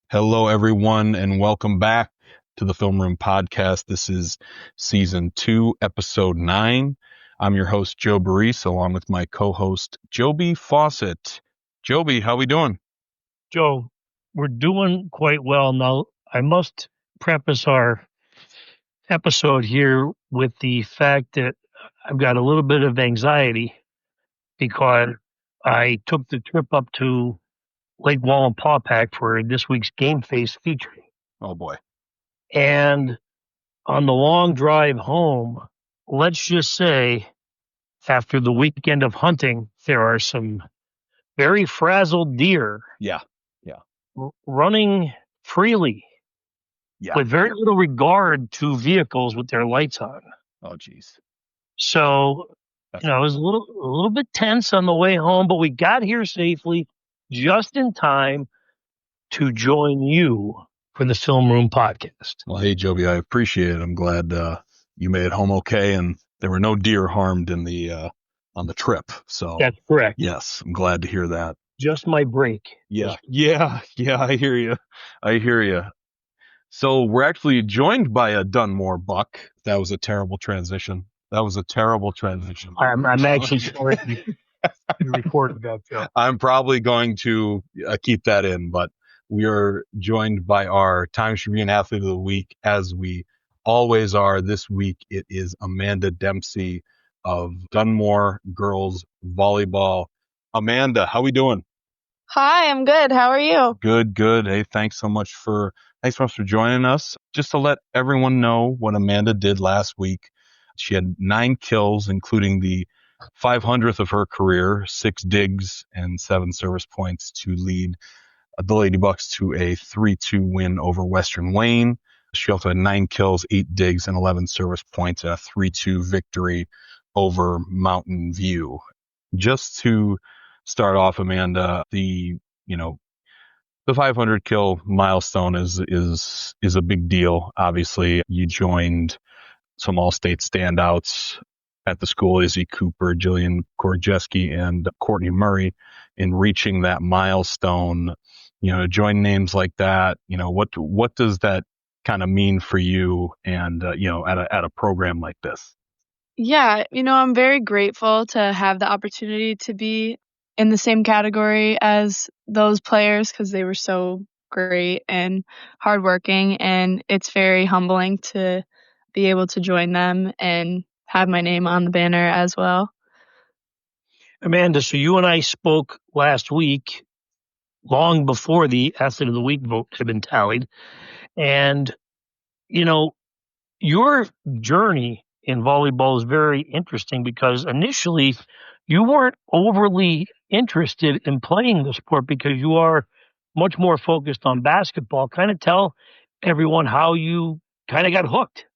Hello, everyone, and welcome back to the Film Room Podcast. This is Season 2, Episode 9. I'm your host, Joe Baress, along with my co-host, Joby Fawcett. Joby, how we doing? Joe, we're doing quite well. Now, I must preface our episode here with the fact that I've got a little bit of anxiety because I took the trip up to Lake Wallenpaupack for this week's Game Face feature. Oh, boy. And on the long drive home, let's just say, after the weekend of hunting, there are some very frazzled deer Yeah. running freely. Yeah. With very little regard to vehicles with their lights on. Oh, geez. So, it was a little bit tense on the way home, but we got here safely just in time to join you for the Film Room Podcast. Well, hey, Joby, I appreciate it. I'm glad you made it home okay, and there were no deer harmed in the on the trip. So That's correct. yes, I'm glad to hear that. Just my break. Yeah, I hear you. So we're actually joined by a Dunmore buck. That was a terrible transition. I'm actually sorry you recorded that, Joe. I'm probably going to keep that in, but we are joined by our Times-Tribune Athlete of the Week, as we always are. This week it is Amanda Dempsey of Dunmore Girls Volleyball. Amanda, how we doing? Hi, I'm good. How are you? Good. Hey, thanks so much for joining us. Just to let everyone know what Amanda did last week. She had 9 kills, including the 500th of her career, 6 digs and 7 service points to lead the Lady Bucks to a 3-2 win over Western Wayne. She also had 9 kills, 8 digs, and 11 service points in a 3-2 victory over Mountain View. Just to start off, Amanda, the 500 kill milestone is a big deal. Obviously, you joined some all-state standouts at the school, Izzy Cooper, Jillian Korjeski, and Courtney Murray, in reaching that milestone. Join names like that. What does that kind of mean for you and at a program like this? Yeah, I'm very grateful to have the opportunity to be in the same category as those players because they were so great and hardworking, and it's very humbling to be able to join them and have my name on the banner as well. Amanda, so you and I spoke last week, long before the Athlete of the Week vote had been tallied. And, your journey in volleyball is very interesting because initially you weren't overly interested in playing the sport because you are much more focused on basketball. Kind of tell everyone how you kind of got hooked.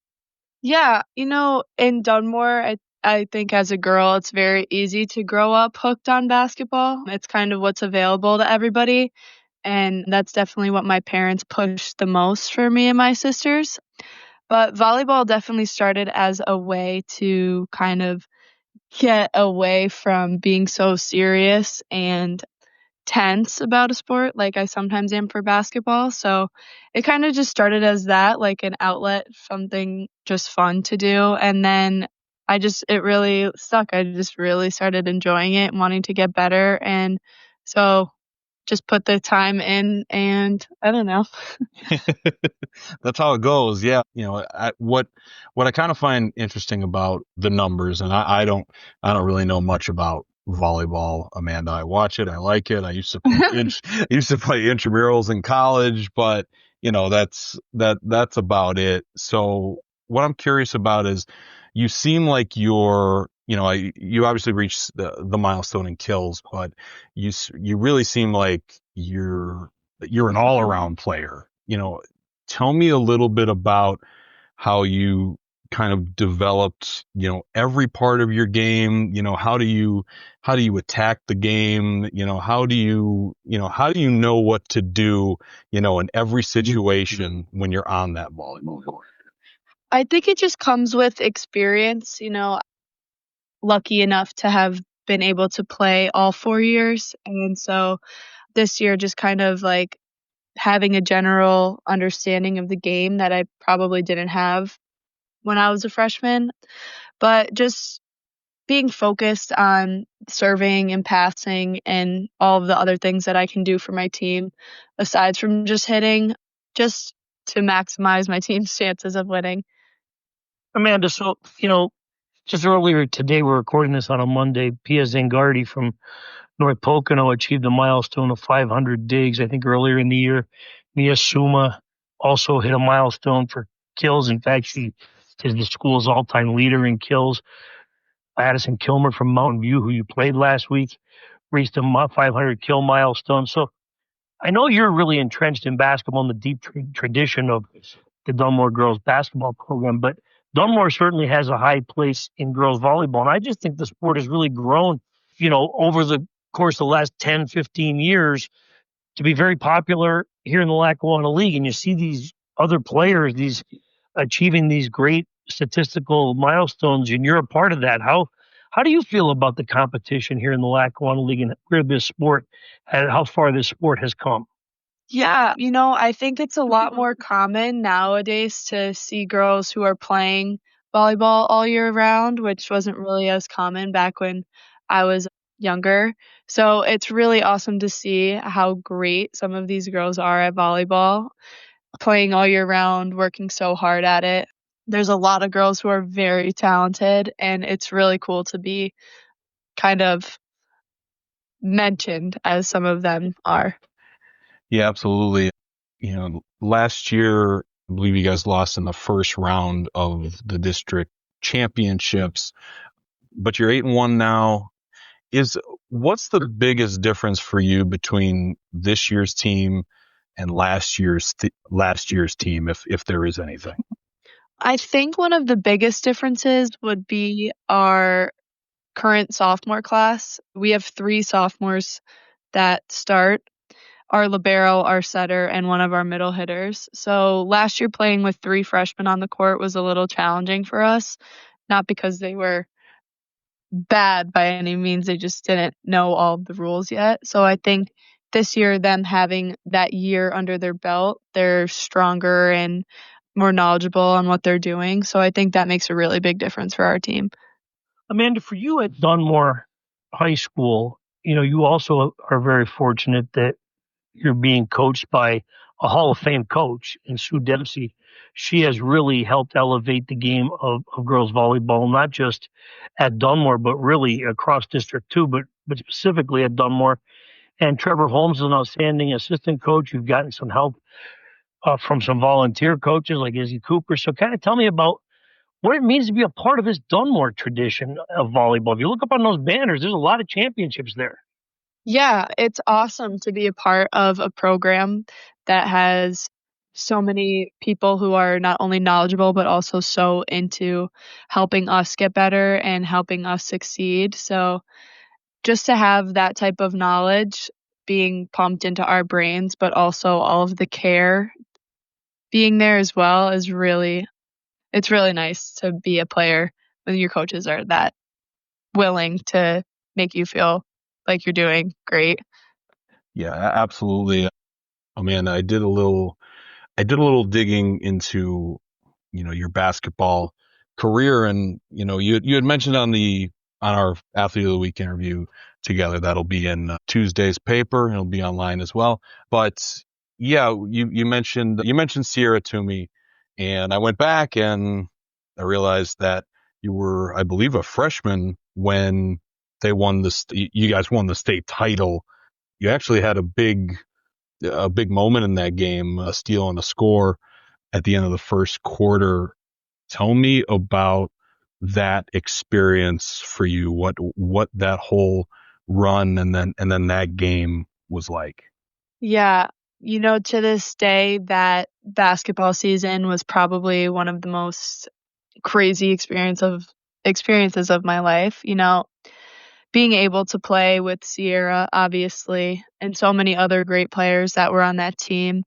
Yeah, in Dunmore, I think as a girl, it's very easy to grow up hooked on basketball. It's kind of what's available to everybody. And that's definitely what my parents pushed the most for me and my sisters. But volleyball definitely started as a way to kind of get away from being so serious and tense about a sport like I sometimes am for basketball. So it kind of just started as that, like an outlet, something just fun to do. And then it really stuck. I just really started enjoying it and wanting to get better. And so just put the time in, and I don't know. That's how it goes. Yeah. What I kind of find interesting about the numbers, and I don't really know much about volleyball, Amanda. I watch it. I like it. I used to play intramurals in college, but that's about it. So what I'm curious about is, you seem like you obviously reached the milestone in kills, but you really seem like you're an all-around player. Tell me a little bit about how you kind of developed, every part of your game. How do you attack the game? How do you know what to do, in every situation when you're on that volleyball court? I think it just comes with experience, lucky enough to have been able to play all 4 years. And so this year just kind of like having a general understanding of the game that I probably didn't have when I was a freshman. But just being focused on serving and passing and all of the other things that I can do for my team, aside from just hitting, just to maximize my team's chances of winning. Amanda, so, just earlier today, we're recording this on a Monday, Pia Zangardi from North Pocono achieved a milestone of 500 digs, I think, earlier in the year. Mia Suma also hit a milestone for kills. In fact, she is the school's all-time leader in kills. Addison Kilmer from Mountain View, who you played last week, reached a 500 kill milestone. So I know you're really entrenched in basketball and the deep tradition of the Dunmore girls basketball program, but Dunmore certainly has a high place in girls volleyball. And I just think the sport has really grown, over the course of the last 10, 15 years to be very popular here in the Lackawanna League. And you see these other players, these achieving these great statistical milestones, and you're a part of that. How do you feel about the competition here in the Lackawanna League and where this sport, and how far this sport has come? Yeah, I think it's a lot more common nowadays to see girls who are playing volleyball all year round, which wasn't really as common back when I was younger. So it's really awesome to see how great some of these girls are at volleyball, playing all year round, working so hard at it. There's a lot of girls who are very talented, and it's really cool to be kind of mentioned as some of them are. Yeah, absolutely. Last year, I believe you guys lost in the first round of the district championships, but you're 8-1 now. What's the biggest difference for you between this year's team and last year's team, if there is anything? I think one of the biggest differences would be our current sophomore class. We have 3 sophomores that start, our libero, our setter, and one of our middle hitters. So last year playing with 3 freshmen on the court was a little challenging for us, not because they were bad by any means. They just didn't know all of the rules yet. So I think this year, them having that year under their belt, they're stronger and more knowledgeable on what they're doing. So I think that makes a really big difference for our team. Amanda, for you at Dunmore High School, you also are very fortunate that you're being coached by a Hall of Fame coach in Sue Dempsey. She has really helped elevate the game of girls volleyball, not just at Dunmore, but really across District 2, but specifically at Dunmore. And Trevor Holmes is an outstanding assistant coach. You've gotten some help from some volunteer coaches like Izzy Cooper. So kind of tell me about what it means to be a part of this Dunmore tradition of volleyball. If you look up on those banners, there's a lot of championships there. Yeah, it's awesome to be a part of a program that has so many people who are not only knowledgeable, but also so into helping us get better and helping us succeed. So just to have that type of knowledge being pumped into our brains, but also all of the care being there as well it's really nice to be a player when your coaches are that willing to make you feel like you're doing great. Yeah, absolutely. Amanda, I did a little digging into, your basketball career, and, you had mentioned on our Athlete of the Week interview together, that'll be in Tuesday's paper, and it'll be online as well. But yeah, you mentioned Sierra to me, and I went back and I realized that you were, I believe, a freshman when you guys won the state title. You actually had a big moment in that game, a steal and a score at the end of the first quarter. Tell me about that experience for you. What that whole run and then that game was like. Yeah, to this day, that basketball season was probably one of the most crazy experiences of my life. Being able to play with Sierra, obviously, and so many other great players that were on that team.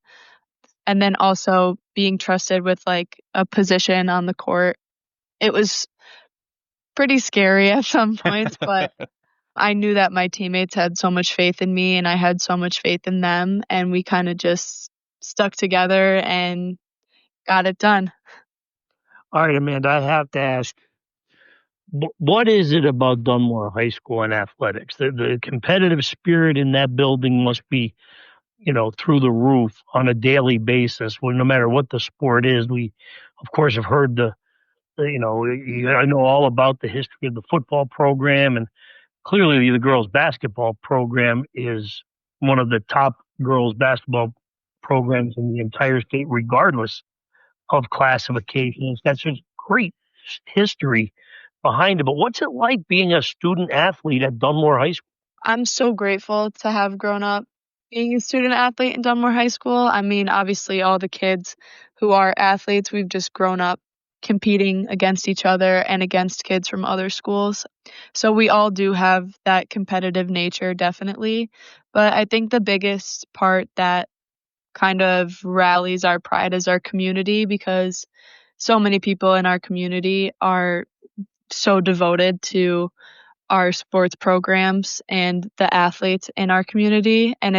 And then also being trusted with like a position on the court. It was pretty scary at some points, but I knew that my teammates had so much faith in me and I had so much faith in them. And we kind of just stuck together and got it done. All right, Amanda, I have to ask, what is it about Dunmore High School and athletics? The competitive spirit in that building must be, through the roof on a daily basis. Well, no matter what the sport is, we, of course, have heard I know all about the history of the football program, and clearly the girls' basketball program is one of the top girls' basketball programs in the entire state, regardless of classifications. That's just great history behind it. But what's it like being a student athlete at Dunmore High School? I'm so grateful to have grown up being a student athlete in Dunmore High School. I mean, obviously, all the kids who are athletes, we've just grown up competing against each other and against kids from other schools. So we all do have that competitive nature, definitely. But I think the biggest part that kind of rallies our pride is our community, because so many people in our community are so devoted to our sports programs and the athletes in our community. And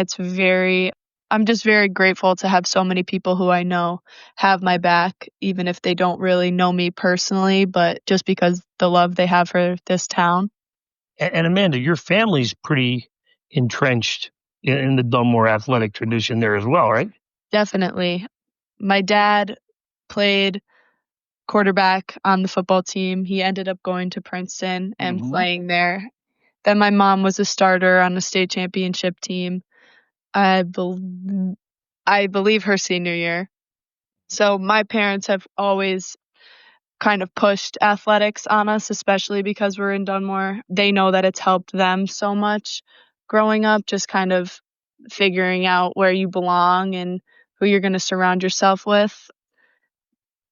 I'm just very grateful to have so many people who I know have my back, even if they don't really know me personally, but just because the love they have for this town. And Amanda, your family's pretty entrenched in the Dunmore athletic tradition there as well, right? Definitely. My dad played quarterback on the football team. He ended up going to Princeton and playing there. Then my mom was a starter on the state championship team, I believe her senior year. So my parents have always kind of pushed athletics on us, especially because we're in Dunmore. They know that it's helped them so much growing up, just kind of figuring out where you belong and who you're going to surround yourself with.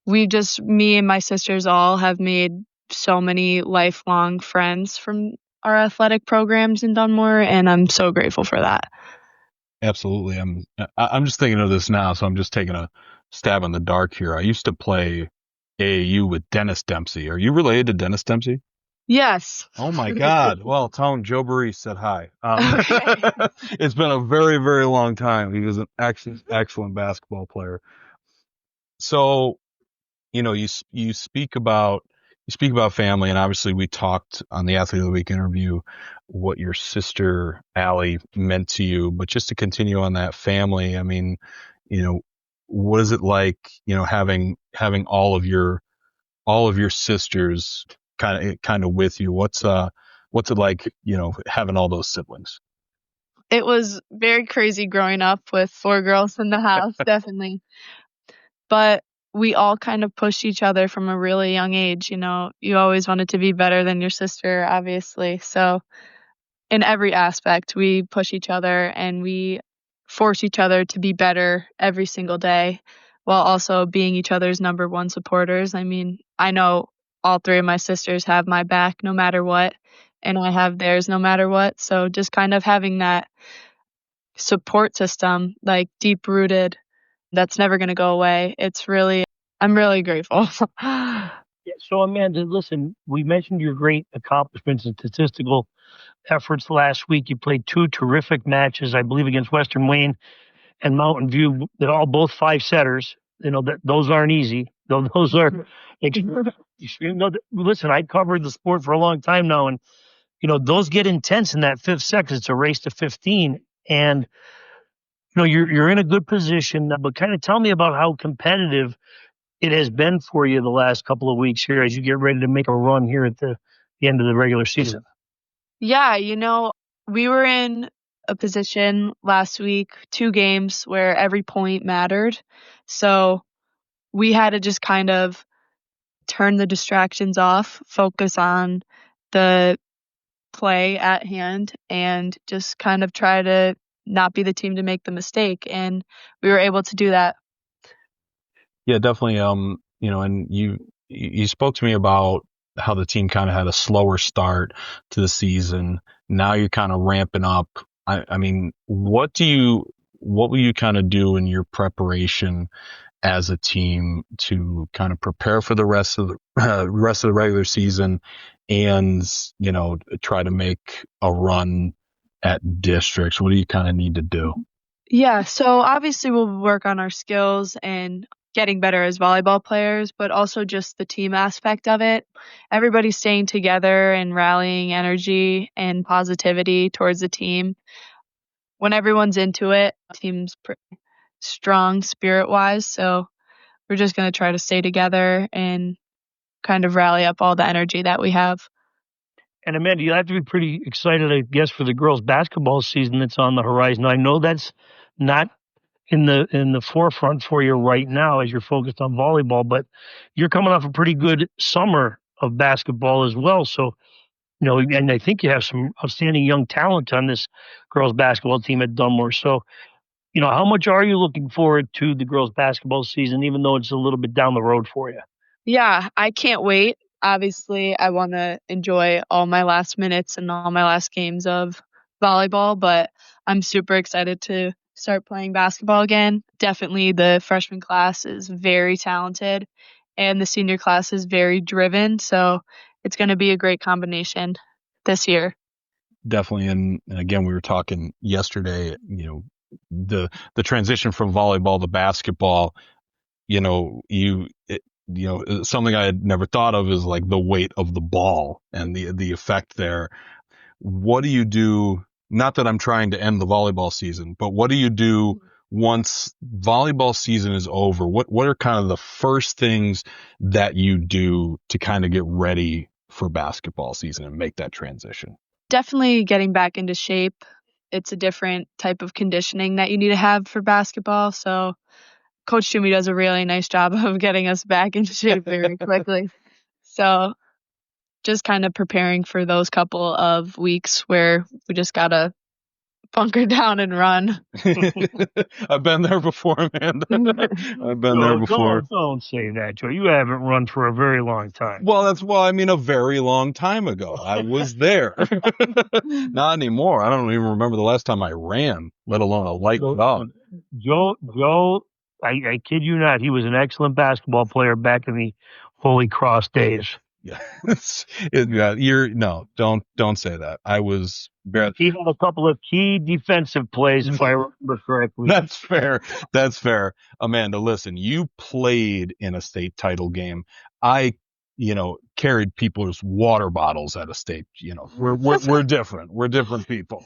Me and my sisters all have made so many lifelong friends from our athletic programs in Dunmore, and I'm so grateful for that. Absolutely. I'm just thinking of this now, so I'm just taking a stab in the dark here. I used to play AAU with Dennis Dempsey. Are you related to Dennis Dempsey? Yes. Oh my God. Well, tell him Joe Baress said hi. Okay. It's been a very, very long time. He was an excellent basketball player. So, you speak about family, and obviously we talked on the Athlete of the Week interview what your sister Allie meant to you. But just to continue on that family, I mean, what is it like, having all of your sisters kind of with you? What's it like, having all those siblings? It was very crazy growing up with 4 girls in the house, definitely. But we all kind of pushed each other from a really young age. You always wanted to be better than your sister, obviously. So in every aspect, we push each other and we force each other to be better every single day, while also being each other's number one supporters. I mean, I know all 3 of my sisters have my back no matter what, and I have theirs no matter what. So just kind of having that support system, like deep rooted, that's never going to go away. I'm really grateful. Yeah, so Amanda, listen, we mentioned your great accomplishments and statistical efforts last week. You played 2 terrific matches, I believe, against Western Wayne and Mountain View. They're all both 5-setters. Those aren't easy. Those are extreme. Listen, I covered the sport for a long time now, and those get intense in that 5th set because it's a race to 15, and you're in a good position. But kind of tell me about how competitive it has been for you the last couple of weeks here as you get ready to make a run here at the end of the regular season. Yeah, we were in a position last week, 2 games where every point mattered. So we had to just kind of turn the distractions off, focus on the play at hand, and just kind of try to not be the team to make the mistake. And we were able to do that. Yeah, definitely. And you spoke to me about how the team kind of had a slower start to the season. Now you're kind of ramping up. I mean, what will you kind of do in your preparation as a team to kind of prepare for the rest of the regular season and, try to make a run at districts? What do you kind of need to do? Yeah, so obviously we'll work on our skills and getting better as volleyball players, but also just the team aspect of it. Everybody staying together and rallying energy and positivity towards the team. When everyone's into it, team's pretty strong spirit-wise, so we're just going to try to stay together and kind of rally up all the energy that we have. And Amanda, you have to be pretty excited, I guess, for the girls' basketball season that's on the horizon. I know that's not in the forefront for you right now as you're focused on volleyball, but you're coming off a pretty good summer of basketball as well. So, and I think you have some outstanding young talent on this girls' basketball team at Dunmore. So, how much are you looking forward to the girls' basketball season, even though it's a little bit down the road for you? Yeah, I can't wait. Obviously, I want to enjoy all my last minutes and all my last games of volleyball, but I'm super excited to start playing basketball again. Definitely the freshman class is very talented and the senior class is very driven, so it's going to be a great combination this year. Definitely. And again, we were talking yesterday, the transition from volleyball to basketball, something I had never thought of is like the weight of the ball and the effect there. What do you do? Not that I'm trying to end the volleyball season, but what do you do once volleyball season is over? What are kind of the first things that you do to kind of get ready for basketball season and make that transition? Definitely getting back into shape. It's a different type of conditioning that you need to have for basketball. So Coach Joby does a really nice job of getting us back into shape very quickly. So just kind of preparing for those couple of weeks where we just got to bunker down and run. I've been there before, Amanda. I've been there before. Don't say that, Joe. You haven't run for a very long time. Well, a very long time ago. I was there. Not anymore. I don't even remember the last time I ran, let alone a light jog. Joe, I kid you not, he was an excellent basketball player back in the Holy Cross days. Yeah. Don't say that. I was. He had a couple of key defensive plays, if I remember correctly. That's fair. Amanda, listen, you played in a state title game. I, carried people's water bottles at a state. We're different. We're different people.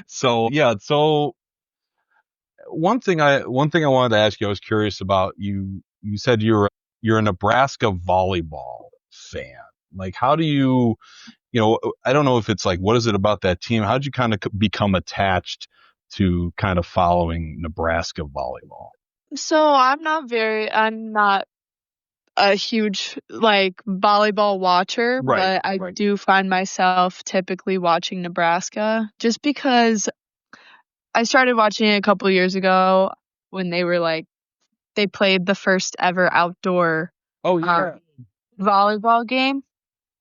So yeah. So one thing I wanted to ask you, I was curious about. You said you're a Nebraska volleyball fan. Like, how do you, I don't know if it's like, what is it about that team? How'd you kind of become attached to kind of following Nebraska volleyball? So I'm not a huge volleyball watcher, right, but I do find myself typically watching Nebraska just because I started watching it a couple years ago when they played the first ever outdoor volleyball game.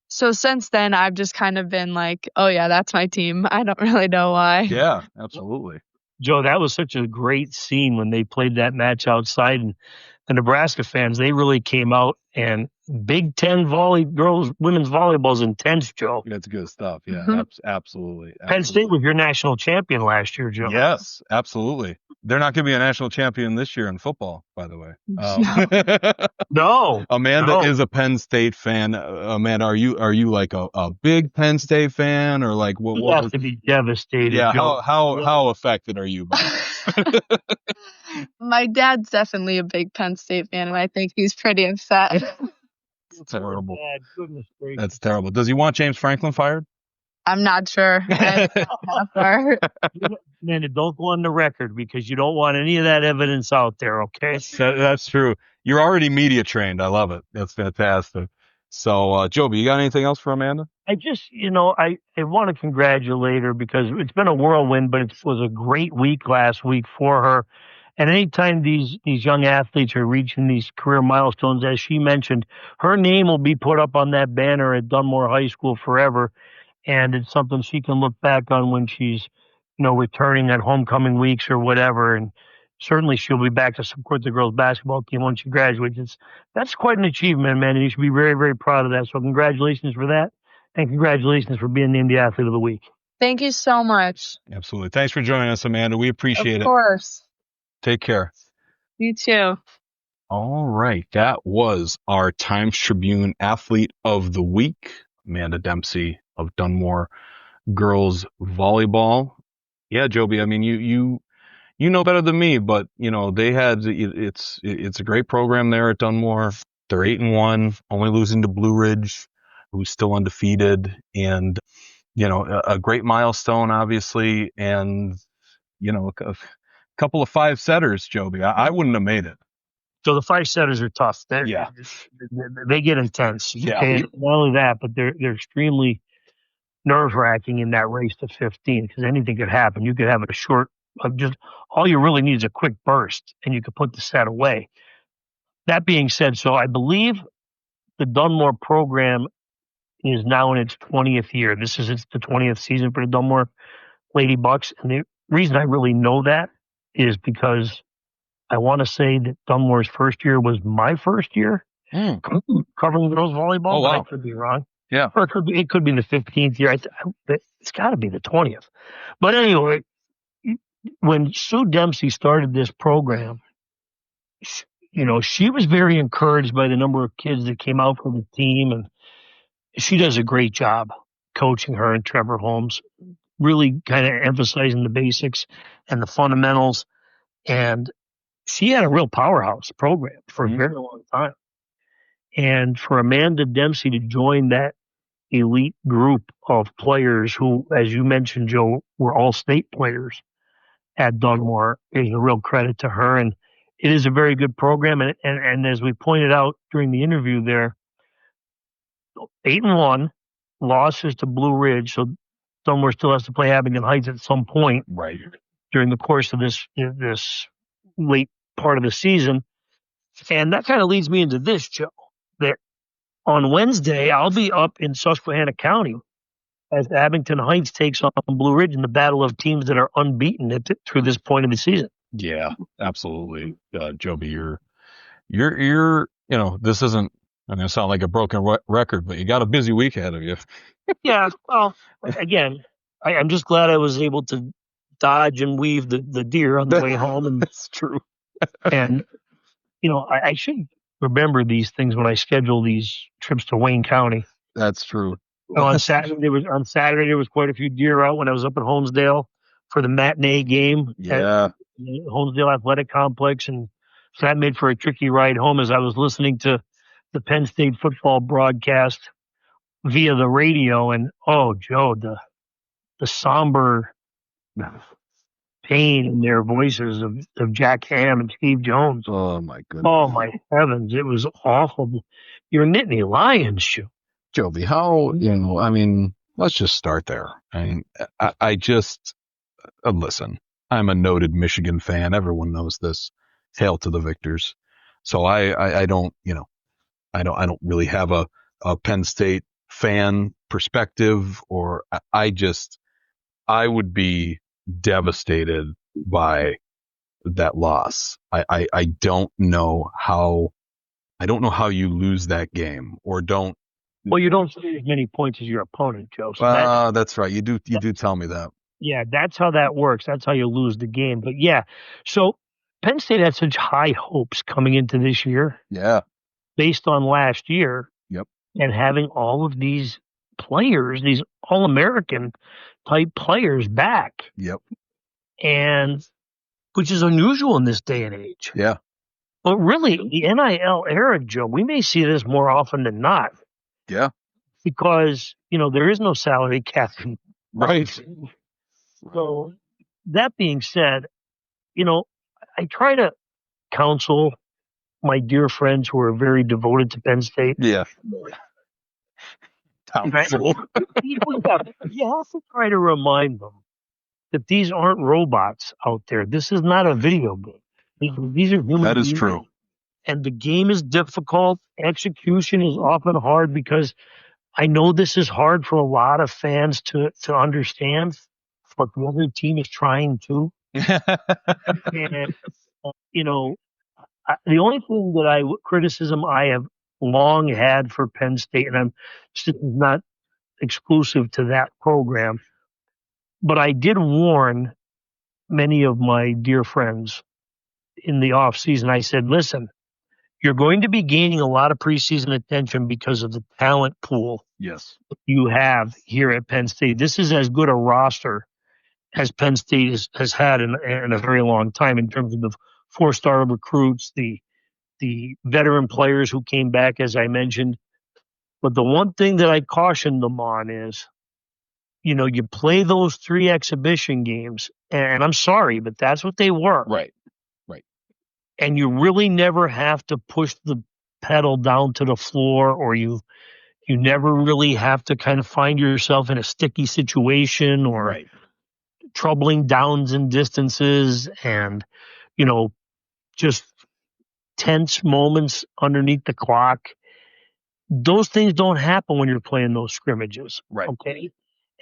So since then, I've just kind of been like, oh yeah, that's my team. I don't really know why. Yeah, absolutely. Joe, that was such a great scene when they played that match outside, and the Nebraska fans, they really came out, and Big Ten women's volleyball is intense, Joe. That's good stuff. Yeah, Mm-hmm. Absolutely. Penn State was your national champion last year, Joe. Yes, absolutely. They're not going to be a national champion this year in football, by the way. No. Amanda is a Penn State fan. Amanda, are you like a big Penn State fan, or like what? You have to be devastated. Yeah. Joe. How affected are you by it? My dad's definitely a big Penn State fan, and I think he's pretty upset. That's terrible. Goodness gracious. That's terrible. Does he want James Franklin fired? I'm not sure. Amanda, don't go on the record because you don't want any of that evidence out there, okay? That's true. You're already media trained. I love it. That's fantastic. So, Joby, you got anything else for Amanda? I just, I want to congratulate her because it's been a whirlwind, but it was a great week last week for her. And anytime these young athletes are reaching these career milestones, as she mentioned, her name will be put up on that banner at Dunmore High School forever. And it's something she can look back on when she's, returning at homecoming weeks or whatever. And certainly she'll be back to support the girls basketball team when she graduates. That's quite an achievement, man. And you should be very, very proud of that. So congratulations for that. And congratulations for being named the Athlete of the Week. Thank you so much. Absolutely. Thanks for joining us, Amanda. We appreciate it. Of course. Take care. You too. All right. That was our Times-Tribune Athlete of the Week, Amanda Dempsey of Dunmore girls volleyball. Yeah, Joby, I mean, you know better than me, but they had, it's a great program there at Dunmore. They're 8-1, only losing to Blue Ridge, who's still undefeated, and a great milestone, obviously, and a couple of 5-setters, Joby. I wouldn't have made it. So the 5-setters are tough. Yeah. They get intense. Yeah. Okay? Not only that, but they're extremely nerve-wracking in that race to 15 because anything could happen. You could have a short, just all you really need is a quick burst, and you could put the set away. That being said, so I believe the Dunmore program is now in its 20th year. This is the 20th season for the Dunmore Lady Bucks, and the reason I really know that is because I want to say that Dunmore's first year was my first year covering girls volleyball. Oh, wow. But I could be wrong. Yeah. Or it could be the 15th year. It's got to be the 20th. But anyway, when Sue Dempsey started this program, she was very encouraged by the number of kids that came out from the team, and she does a great job coaching her and Trevor Holmes, really kind of emphasizing the basics and the fundamentals. And she had a real powerhouse program for a very long time. And for Amanda Dempsey to join that elite group of players who, as you mentioned, Joe, were all state players at Dunmore is a real credit to her. And it is a very good program. And as we pointed out during the interview there, 8-1, losses to Blue Ridge. So Dunmore still has to play Abingdon Heights at some point during the course of this late part of the season. And that kind of leads me into this, Joe, that on Wednesday, I'll be up in Susquehanna County as Abingdon Heights takes on Blue Ridge in the battle of teams that are unbeaten through this point of the season. Yeah, absolutely. Joby, you're, this isn't, I'm going to sound like a broken record, but you got a busy week ahead of you. Yeah. Well, again, I'm just glad I was able to dodge and weave the deer on the way home. And that's true. And, I should remember these things when I schedule these trips to Wayne County. That's true. On Saturday there was quite a few deer out when I was up at Holmesdale for the matinee game at the Holmesdale Athletic Complex, and so that made for a tricky ride home as I was listening to the Penn State football broadcast via the radio, and Joe, the somber pain in their voices of Jack Ham and Steve Jones. Oh my goodness. Oh my heavens, it was awful. You're a Nittany Lions shoe. Joby, how, let's just start there. I just, listen, I'm a noted Michigan fan. Everyone knows this. Hail to the victors. So I don't really have a Penn State fan perspective, or I would be devastated by that loss. I don't know how you lose that game or don't. Well, you don't score as many points as your opponent, Joe. So that's right. You do tell me that. Yeah, that's how that works. That's how you lose the game. But yeah, so Penn State had such high hopes coming into this year. Yeah. Based on last year. Yep. And having all of these players, these All-American type players back. Yep. And which is unusual in this day and age. Yeah. But really, the NIL era, Joe, we may see this more often than not. Yeah. Because, there is no salary cap. Right. So that being said, I try to counsel my dear friends who are very devoted to Penn State. Yeah. Counsel. You have to try to remind them that these aren't robots out there. This is not a video game. These are human That is beings. true. And the game is difficult. Execution is often hard because I know this is hard for a lot of fans to understand, but the other team is trying to. And, the only thing that criticism I have long had for Penn State, and this is not exclusive to that program, But I did warn many of my dear friends in the off season. I said, listen, you're going to be gaining a lot of preseason attention because of the talent pool you have here at Penn State. This is as good a roster as Penn State has had in a very long time in terms of the 4-star recruits, the veteran players who came back, as I mentioned. But the one thing that I cautioned them on is, you play those 3 exhibition games, and I'm sorry, but that's what they were. Right. And you really never have to push the pedal down to the floor, or you never really have to kind of find yourself in a sticky situation or troubling downs and distances and, just tense moments underneath the clock. Those things don't happen when you're playing those scrimmages. Right. Okay.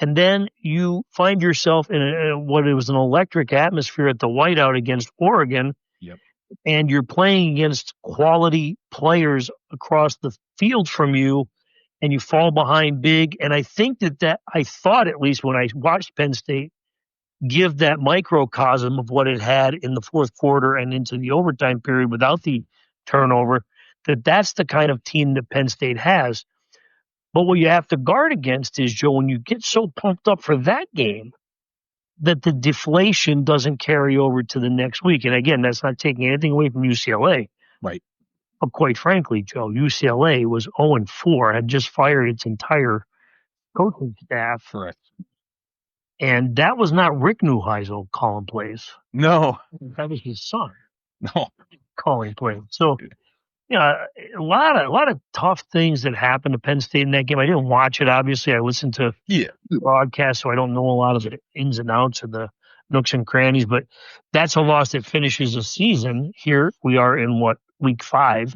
And then you find yourself in what it was an electric atmosphere at the whiteout against Oregon. Yep. And you're playing against quality players across the field from you, and you fall behind big. And I think that I thought, at least when I watched Penn State give that microcosm of what it had in the fourth quarter and into the overtime period without the turnover, that's the kind of team that Penn State has. But what you have to guard against is, Joe, when you get so pumped up for that game, that the deflation doesn't carry over to the next week. And again, that's not taking anything away from UCLA. Right. But quite frankly, Joe, UCLA was 0-4, had just fired its entire coaching staff. Correct. And that was not Rick Neuheisel old calling plays. No. That was his son. No. Calling plays. So, a lot of tough things that happened to Penn State in that game. I didn't watch it, obviously. I listened to the broadcast, so I don't know a lot of the ins and outs of the nooks and crannies, but that's a loss that finishes a season. Here we are in week 5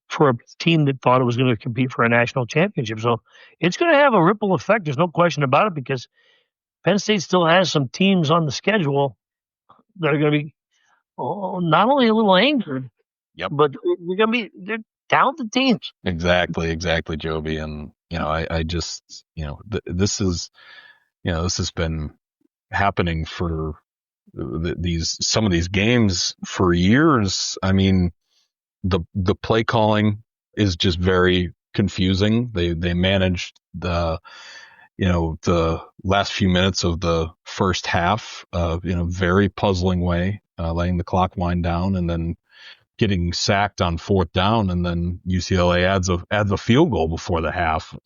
for a team that thought it was going to compete for a national championship. So it's going to have a ripple effect. There's no question about it, because Penn State still has some teams on the schedule that are going to be not only a little angered, but they're talented teams. Exactly, Joby. And, I just, this has been happening for some of these games for years. I mean, the play calling is just very confusing. They managed the last few minutes of the first half in a very puzzling way, letting the clock wind down and then getting sacked on 4th down, and then UCLA adds a field goal before the half.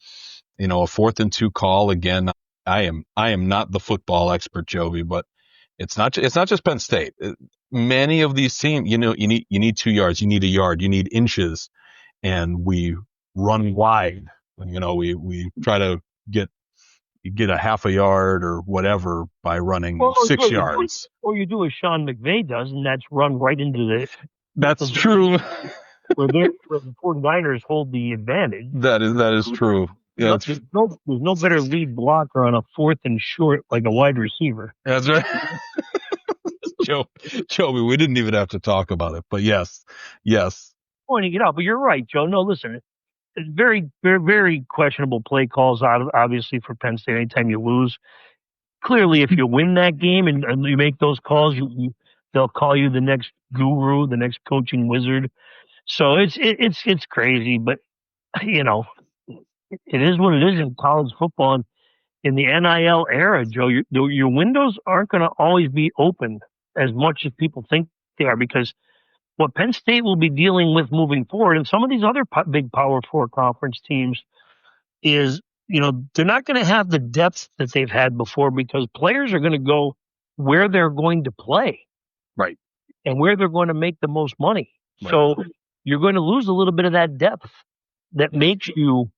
A 4th and 2 call again. I am not the football expert, Joby, but it's not just Penn State. Many of these teams, you need 2 yards, you need a yard, you need inches, and we run wide. We try to get a half a yard or whatever by running 6 yards. Or you do as Sean McVay does, and that's run right into the. That's true. where the 49ers hold the advantage. That is true. Yeah, there's no better lead blocker on a 4th and short like a wide receiver. That's right. Joby, we didn't even have to talk about it, but yes. Pointing it out, but you're right, Joe. No, listen, it's very, very, very questionable play calls, obviously, for Penn State anytime you lose. Clearly, if you win that game and you make those calls, they'll call you the next guru, the next coaching wizard. So it's crazy, but it is what it is in college football. And in the NIL era, Joe, your windows aren't going to always be open as much as people think they are, because what Penn State will be dealing with moving forward, and some of these other big Power 4 conference teams, is they're not going to have the depth that they've had before, because players are going to go where they're going to play. Right. And where they're going to make the most money. Right. So you're going to lose a little bit of that depth that makes you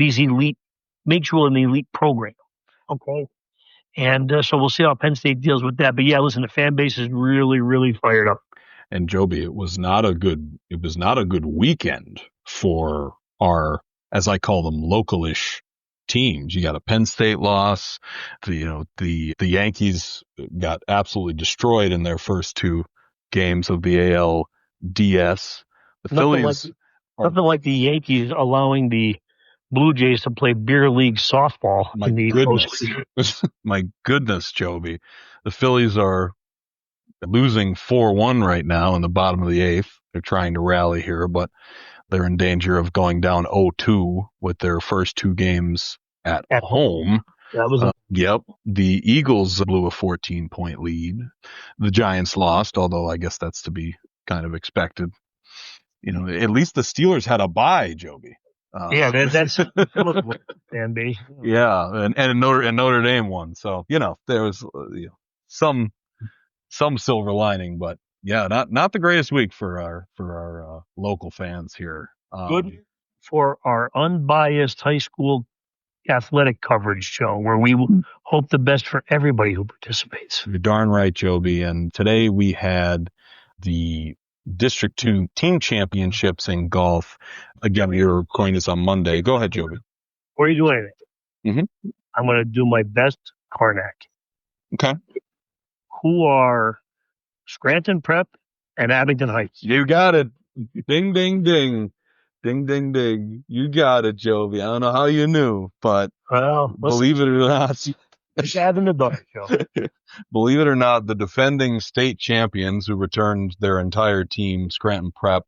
an elite program. Okay. And so we'll see how Penn State deals with that. But yeah, listen, the fan base is really, really fired up. And Joby, it was not a good weekend for our, as I call them, localish teams. You got a Penn State loss. The Yankees got absolutely destroyed in their first 2 games of the ALDS. The Phillies, nothing like the Yankees allowing the Blue Jays to play beer league softball My in the goodness. My goodness, Joby. The Phillies are losing 4-1 right now in the bottom of the eighth. They're trying to rally here, but they're in danger of going down 0-2 with their first two games at home. That was Yep. The Eagles blew a 14-point lead. The Giants lost, although I guess that's to be kind of expected. At least the Steelers had a bye, Joby. That's fan base. Yeah, and Notre Dame won. So there was some silver lining, but yeah, not the greatest week for our local fans here. Good for our unbiased high school athletic coverage show, where we hope the best for everybody who participates. You're darn right, Joby. And today we had the District 2 team championships in golf. Again, you're recording this on Monday. Go ahead, Joby. Before you do anything, Mm-hmm. I'm going to do my best Karnak. Okay. Who are Scranton Prep and Abington Heights? You got it. Ding, ding, ding. Ding, ding, ding. You got it, Joby. I don't know how you knew, but believe it or not, in the dark, Joe. Believe it or not, the defending state champions who returned their entire team, Scranton Prep,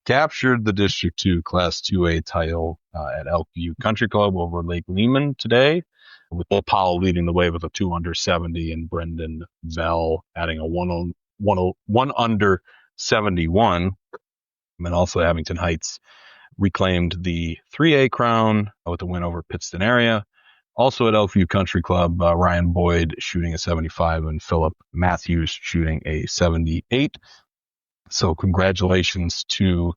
captured the District 2 Class 2A title at Elkview Country Club over Lake Lehman today, with Bill Powell leading the way with a 2 under 70 and Brendan Vell adding a 1 under 71. And also Abington Heights reclaimed the 3A crown with a win over Pittston area. Also at Elkview Country Club, Ryan Boyd shooting a 75 and Philip Matthews shooting a 78. So congratulations to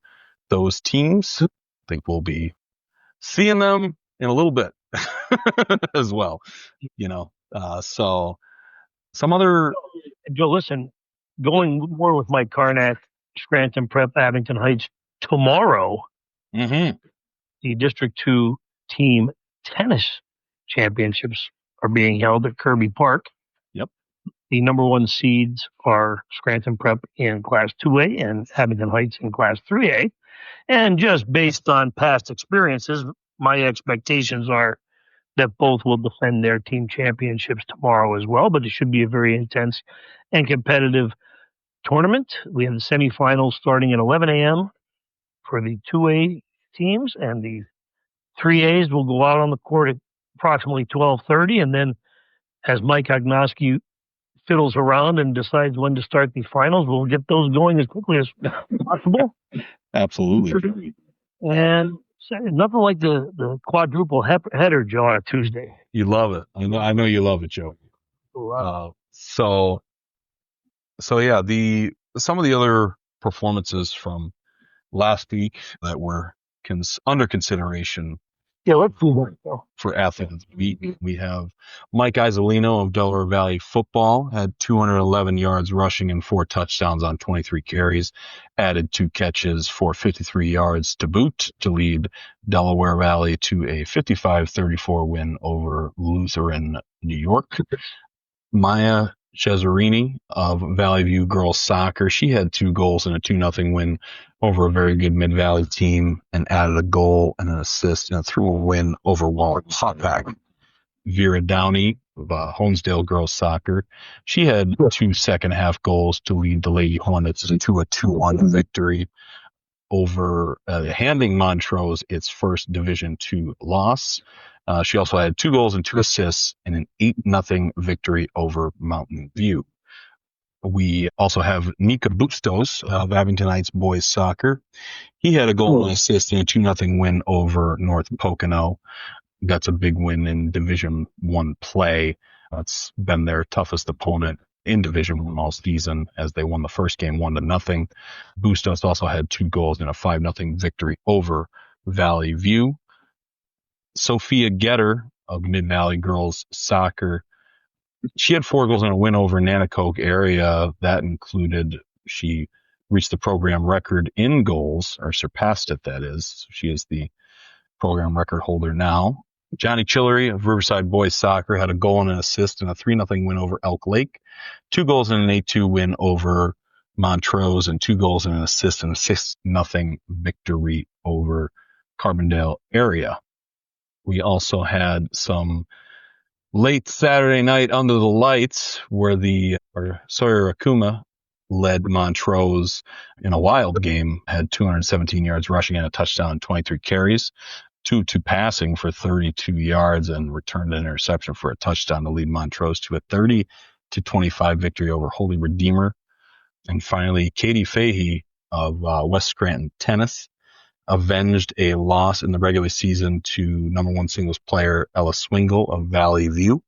those teams. I think we'll be seeing them in a little bit as well. So some other... Joe, listen, going more with Mike Karnak, Scranton Prep, Abington Heights, tomorrow, the District 2 team tennis championships are being held at Kirby Park. Yep. The number one seeds are Scranton Prep in Class 2A and Abington Heights in Class 3A. And just based on past experiences, my expectations are that both will defend their team championships tomorrow as well, but it should be a very intense and competitive tournament. We have the semifinals starting at 11 a.m. for the 2A teams, and the 3As will go out on the court at approximately 12:30, and then as Mike Ognoski fiddles around and decides when to start the finals, we'll get those going as quickly as possible. Absolutely. And nothing like the quadruple header, Joe, on a Tuesday. You love it. I know you love it, Joe. So yeah, some of the other performances from last week that were under consideration. Yeah, let's do that. For Athletes Week, we have Mike Isolino of Delaware Valley Football had 211 yards rushing and 4 touchdowns on 23 carries, added 2 catches for 53 yards to boot to lead Delaware Valley to a 55-34 win over Lutheran, New York. Maya Cesarini of Valley View Girls Soccer, she had 2 goals and a 2-0 win over a very good Mid-Valley team and added a goal and an assist in a 3-1 win over Wallace Hotpack. Vera Downey of Honesdale Girls Soccer, she had 2 second-half goals to lead the Lady Hornets to a 2-1 victory over handing Montrose its first Division II loss. She also had 2 goals and 2 assists in an 8-0 victory over Mountain View. We also have Nika Bustos of Abington Heights Boys Soccer. He had a goal and assist in a 2-0 win over North Pocono. That's a big win in Division I play. It's been their toughest opponent in Division I all season, as they won the first game 1-0. Bustos also had 2 goals in a 5-0 victory over Valley View. Sophia Getter of Mid-Valley Girls Soccer, she had 4 goals in a win over Nanticoke area. That included, she reached the program record in goals, or surpassed it, that is. She is the program record holder now. Johnny Chillery of Riverside Boys Soccer had a goal and an assist in a 3-0 win over Elk Lake, 2 goals and an 8-2 win over Montrose, and 2 goals and an assist in a 6-0 victory over Carbondale area. We also had some late Saturday night under the lights where Sawyer Akuma led Montrose in a wild game, had 217 yards rushing and a touchdown, 23 carries, 2 passing for 32 yards and returned an interception for a touchdown to lead Montrose to a 30-25 victory over Holy Redeemer. And finally, Katie Fahey of West Scranton Tennis avenged a loss in the regular season to number 1 singles player Ella Swingle of Valley View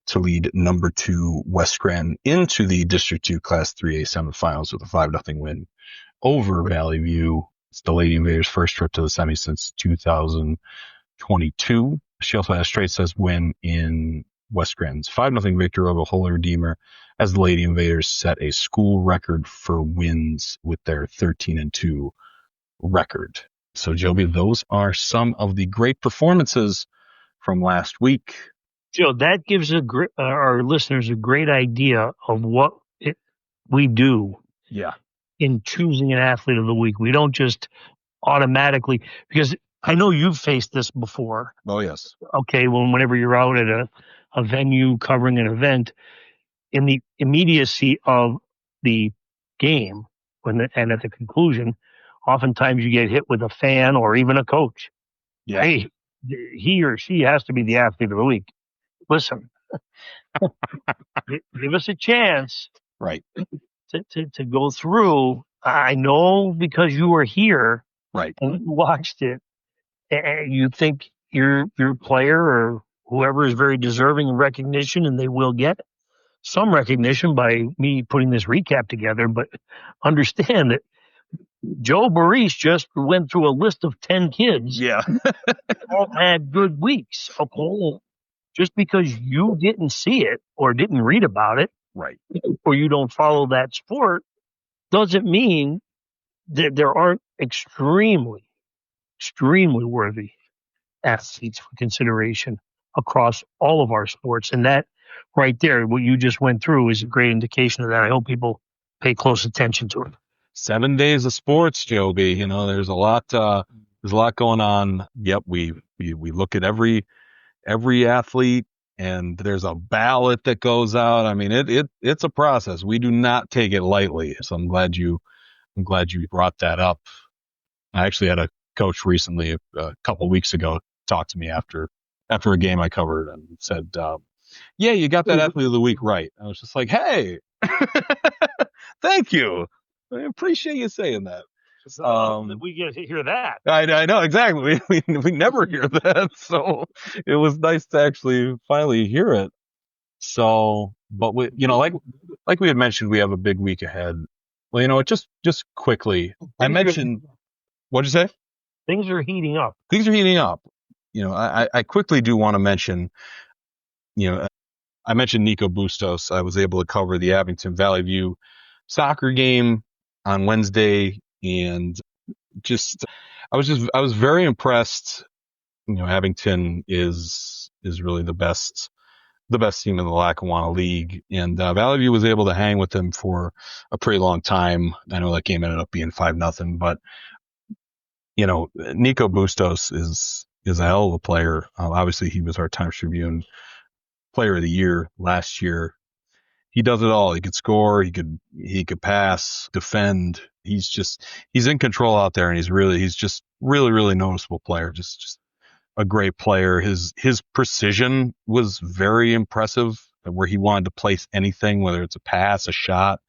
to lead number 2 West Scranton into the District 2 Class 3A semifinals with a 5-0 win over Valley View. It's the Lady Invaders' first trip to the semis since 2022. She also had a straight sets win in West Scranton's 5-0 victory over Holy Redeemer as the Lady Invaders set a school record for wins with their 13-2 record. So, Joby, those are some of the great performances from last week. Joe, that gives our listeners a great idea of what we do in choosing an athlete of the week. We don't just automatically, because I know you've faced this before. Oh, yes. Okay, whenever you're out at a venue covering an event, in the immediacy of the game, and at the conclusion, oftentimes you get hit with a fan or even a coach. Yeah. Hey, he or she has to be the athlete of the week. Listen, give us a chance, right, to go through. I know because you were here, right, and you watched it, and you think your player or whoever is very deserving of recognition, and they will get some recognition by me putting this recap together. But understand that Joe Baress just went through a list of 10 kids. Yeah, all had good weeks. Okay. Just because you didn't see it or didn't read about it, right, or you don't follow that sport, doesn't mean that there aren't extremely worthy athletes for consideration across all of our sports. And that right there, what you just went through, is a great indication of that. I hope people pay close attention to it. 7 days of sports, Joby. You know, there's a lot going on. Yep, we look at every athlete, and there's a ballot that goes out. I mean, it's a process. We do not take it lightly. So I'm glad you brought that up. I actually had a coach recently, a couple weeks ago, talk to me after a game I covered and said, yeah, you got that athlete of the week right. I was just like, hey, thank you. I appreciate you saying that. We get to hear that. I know, exactly. We never hear that. So it was nice to actually finally hear it. So, but we, like we had mentioned, we have a big week ahead. Well, just quickly, I mentioned, what'd you say? Things are heating up. I quickly do want to mention, I mentioned Nico Bustos. I was able to cover the Abington Valley View soccer game on Wednesday, and I was very impressed. Abington is really the best team in the Lackawanna League, and Valley View was able to hang with them for a pretty long time. I know that game ended up being 5-0, but Nico Bustos is a hell of a player. Obviously, he was our Times-Tribune Player of the Year last year. He does it all. He could score. He could pass, defend. He's in control out there, and he's just really noticeable player. Just a great player. His precision was very impressive. Where he wanted to place anything, whether it's a pass, a shot,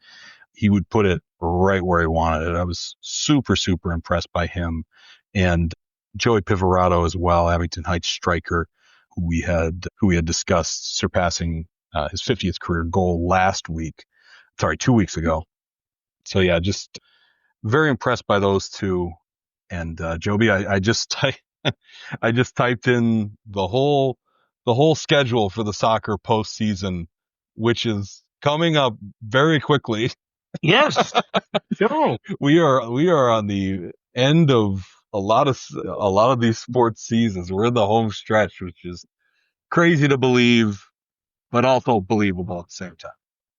he would put it right where he wanted it. I was super impressed by him, and Joey Pivorato as well, Abington Heights striker, who we had discussed surpassing his 50th career goal 2 weeks ago. So yeah, just very impressed by those two. And Joby, I just typed in the whole schedule for the soccer postseason, which is coming up very quickly. Yes, sure. We are on the end of a lot of these sports seasons. We're in the home stretch, which is crazy to believe, but also believable at the same time.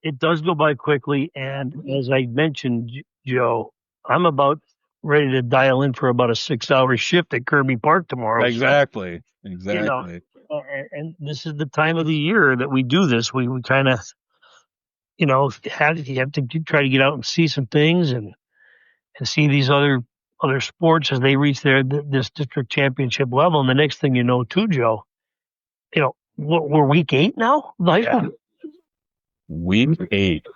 It does go by quickly, and as I mentioned, Joe, I'm about ready to dial in for about a 6-hour shift at Kirby Park tomorrow. Exactly. So, Exactly. and this is the time of the year that we do this. We kind of, you have to try to get out and see some things and see these other sports as they reach this district championship level. And the next thing you know, too, Joe, we're week 8 now. Yeah. Week 8.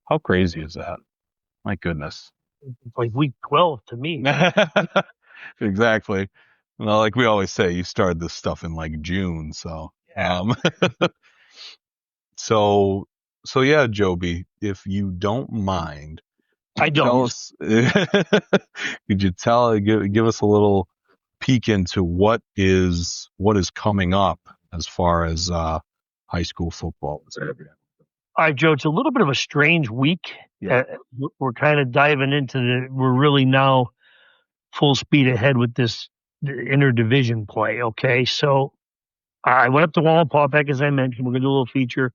How crazy is that? My goodness. It's like week 12 to me. Exactly. Well, like we always say, you started this stuff in like June. So, so yeah, Joby, if you don't mind, I don't. tell us, could you give us a little peek into what is coming up as far as high school football? All right, Joe, it's a little bit of a strange week. Yeah. We're kind of diving into we're really now full speed ahead with this interdivision play. Okay. So I went up to Wallenpaupack, as I mentioned. We're going to do a little feature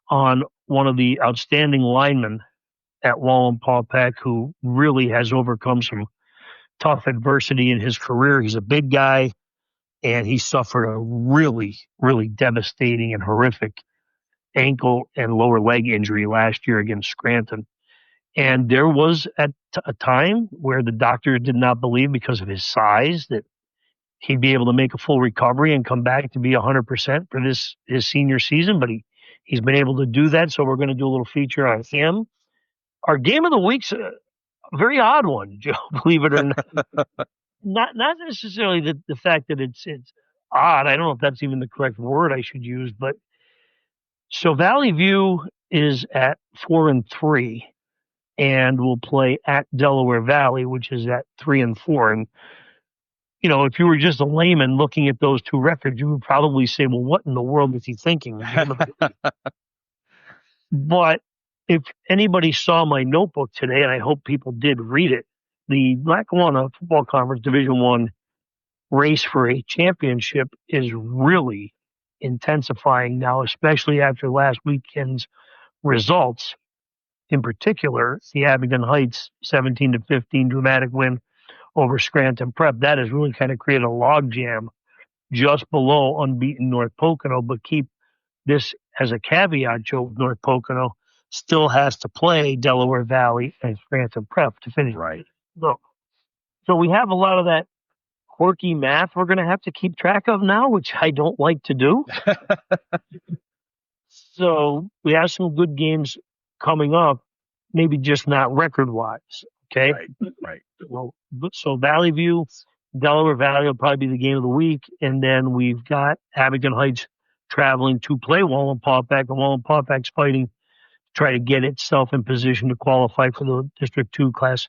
on one of the outstanding linemen at Wallenpaupack who really has overcome some tough adversity in his career. He's a big guy and he suffered a really, really devastating and horrific ankle and lower leg injury last year against Scranton. And there was a time where the doctors did not believe, because of his size, that he'd be able to make a full recovery and come back to be 100% for his senior season. But he's been able to do that. So we're going to do a little feature on him. Our game of the week's a very odd one, Joe, believe it or not. Not necessarily the fact that it's odd. I don't know if that's even the correct word I should use, but so Valley View is at 4-3 and will play at Delaware Valley, which is at 3-4. And, if you were just a layman looking at those two records, you would probably say, well, what in the world is he thinking? But if anybody saw my notebook today, and I hope people did read it, the Lackawanna Football Conference Division I race for a championship is really intensifying now, especially after last weekend's results. In particular, the Abingdon Heights 17-15 dramatic win over Scranton Prep. That has really kind of created a logjam just below unbeaten North Pocono. But keep this as a caveat, Joe. North Pocono still has to play Delaware Valley and Scranton Prep to finish. Right. So we have a lot of that quirky math we're going to have to keep track of now, which I don't like to do. So we have some good games coming up, maybe just not record-wise. Okay? Right. Well, so Valley View, Delaware Valley will probably be the game of the week, and then we've got Abingdon Heights traveling to play Wallenpaupack, and Wallenpaupack's fighting to try to get itself in position to qualify for the District 2 Class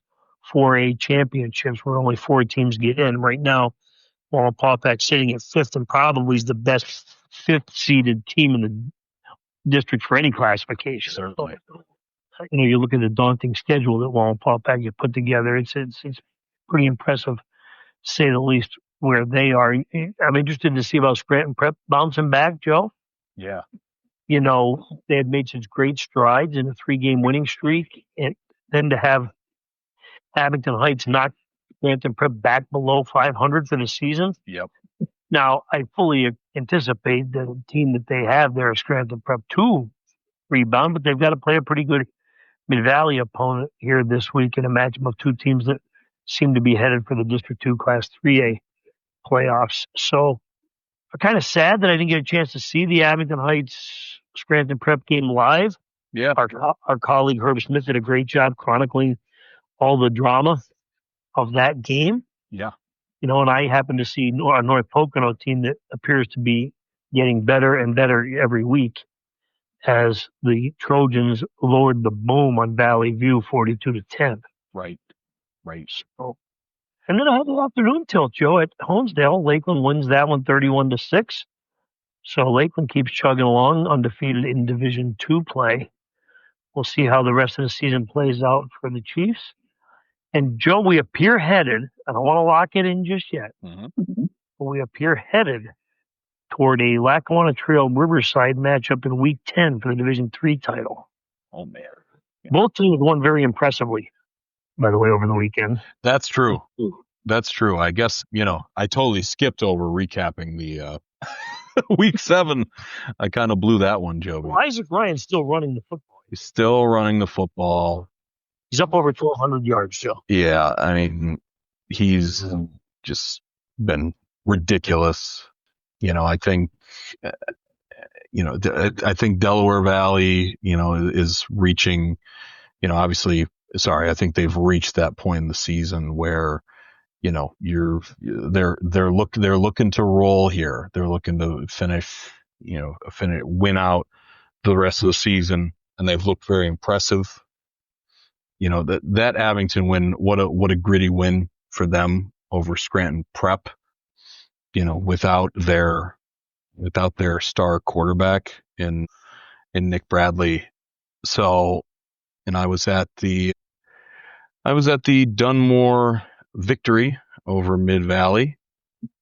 4A championships, where only 4 teams get in. Right now, Wallenpaupack sitting at 5th and probably is the best 5th-seeded team in the district for any classification. Certainly. You look at the daunting schedule that Wallenpaupack has put together. It's pretty impressive, to say the least, where they are. I'm interested to see about Scranton Prep bouncing back, Joe. Yeah. They had made such great strides in a 3-game winning streak, and then to have Abingdon Heights knock Scranton Prep back below 500 for the season. Yep. Now, I fully anticipate that the team that they have there is Scranton Prep 2 rebound, but they've got to play a pretty good Mid-Valley opponent here this week in a matchup of 2 teams that seem to be headed for the District 2 Class 3A playoffs. So I'm kind of sad that I didn't get a chance to see the Abingdon Heights Scranton Prep game live. Yeah. Our colleague Herb Smith did a great job chronicling all the drama of that game. Yeah. And I happen to see a North Pocono team that appears to be getting better and better every week as the Trojans lowered the boom on Valley View 42-10. Right. So, and then I had an afternoon tilt, Joe, at Honesdale. Lakeland wins that one 31-6. So Lakeland keeps chugging along, undefeated in Division II play. We'll see how the rest of the season plays out for the Chiefs. And Joe, we appear headed, I don't want to lock it in just yet, but we appear headed toward a Lackawanna Trail Riverside matchup in Week 10 for the Division III title. Oh, man. Yeah. Both teams won very impressively by the way, over the weekend. That's true. That's true. I guess, I totally skipped over recapping the week 7. I kind of blew that one, Joby. Well, Isaac Ryan's still running the football. He's still running the football. He's up over 1,200 yards still. Yeah, I mean, he's just been ridiculous. I think, I think Delaware Valley, is reaching, obviously, I think they've reached that point in the season where, they're looking to roll here. They're looking to finish, win out the rest of the season, and they've looked very impressive. That Abington win, what a gritty win for them over Scranton Prep, without their star quarterback in Nick Bradley. So, and I was at the Dunmore victory over Mid Valley.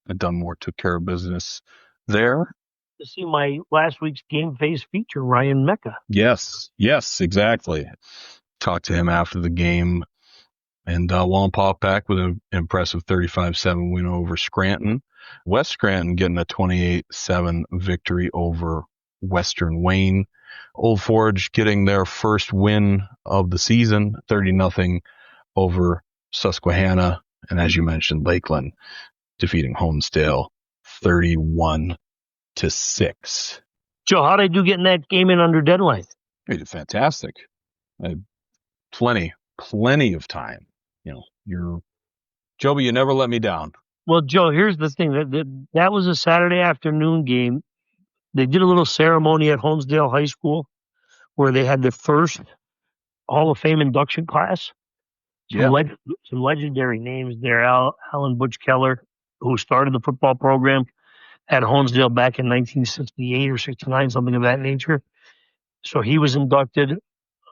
Dunmore took care of business there. To see my last week's Game Face feature, Ryan Mecca. Yes, exactly. Talked to him after the game, and Wallenpaugh back with an impressive 35-7 win over Scranton. West Scranton getting a 28-7 victory over Western Wayne. Old Forge getting their first win of the season, 30-0 over Susquehanna. And as you mentioned, Lakeland defeating Homesdale 31-6. Joe, how'd I do getting that game in under deadline? You did fantastic. Plenty of time. Joby, you never let me down. Well, Joe, here's the thing. That was a Saturday afternoon game. They did a little ceremony at Homesdale High School where they had the first Hall of Fame induction class. Some legendary names there. Alan Butch Keller, who started the football program at Homesdale back in 1968 or 69, something of that nature. So he was inducted.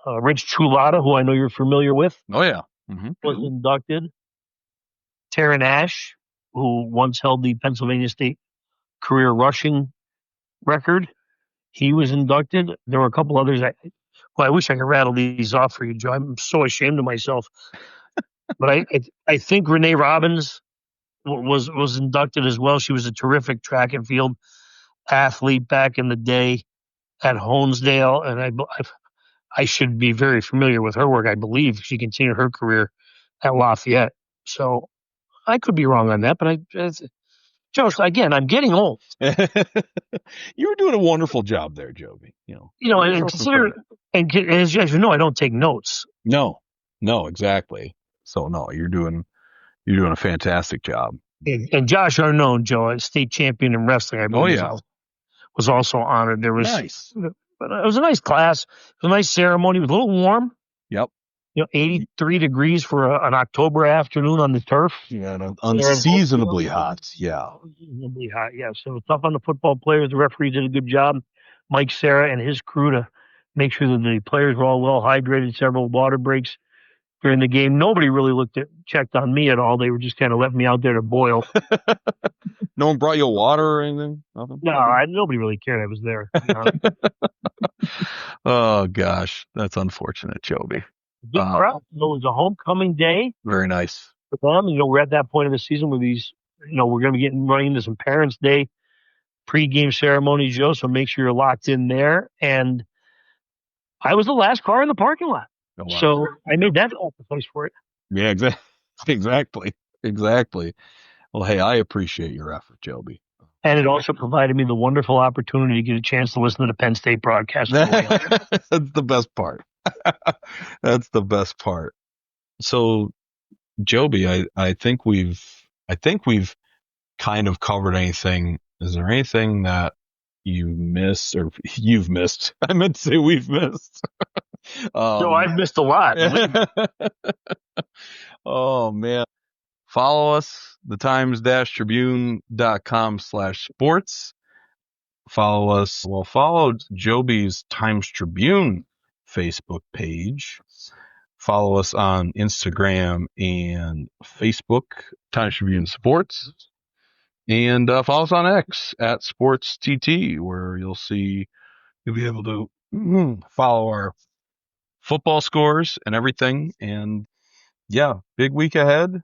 Rich Chulada, who I know you're familiar with. Oh, yeah. Was inducted. Taryn Ash, who once held the Pennsylvania State career rushing record. He was inducted. There were a couple others. I wish I could rattle these off for you, Joe. I'm so ashamed of myself. But I think Renee Robbins was inducted as well. She was a terrific track and field athlete back in the day at Homesdale, and I should be very familiar with her work. I believe she continued her career at Lafayette. So I could be wrong on that, but Joe, again, I'm getting old. You were doing a wonderful job there, Joby. And consider, and as you know, I don't take notes. No, exactly. So no, you're doing a fantastic job. And Josh Arnone, Joe, a state champion in wrestling, I believe, was also honored. There was nice. But it was a nice class. It was a nice ceremony. It was a little warm. Yep. 83 degrees for an October afternoon on the turf. Yeah, unseasonably hot. Yeah. Unseasonably hot, yeah. So tough on the football players. The referee did a good job. Mike Serra and his crew to make sure that the players were all well hydrated, several water breaks during the game. Nobody really checked on me at all. They were just kind of letting me out there to boil. No one brought you water or anything? Nothing? No, nobody really cared I was there. Oh, gosh. That's unfortunate, Joby. Good crowd. It was a homecoming day. Very nice. For them. We're at that point of the season where we're going to be running into some Parents' Day pre-game ceremony, Joe, so make sure you're locked in there. And I was the last car in the parking lot. Oh, wow. So I made that sacrifice for it. Yeah, exactly. Well, hey, I appreciate your effort, Joby. And it also provided me the wonderful opportunity to get a chance to listen to the Penn State broadcast. That's the best part. That's the best part. So, Joby, I think we've kind of covered anything. Is there anything that you've missed? I meant to say we've missed. No, I've missed a lot. Oh, man. Follow us, the Times-Tribune.com/sports. Follow Joby's Times-Tribune Facebook page. Follow us on Instagram and Facebook, Times-Tribune Sports. And follow us on X at SportsTT, where you'll be able to follow our football scores and everything. And yeah, big week ahead.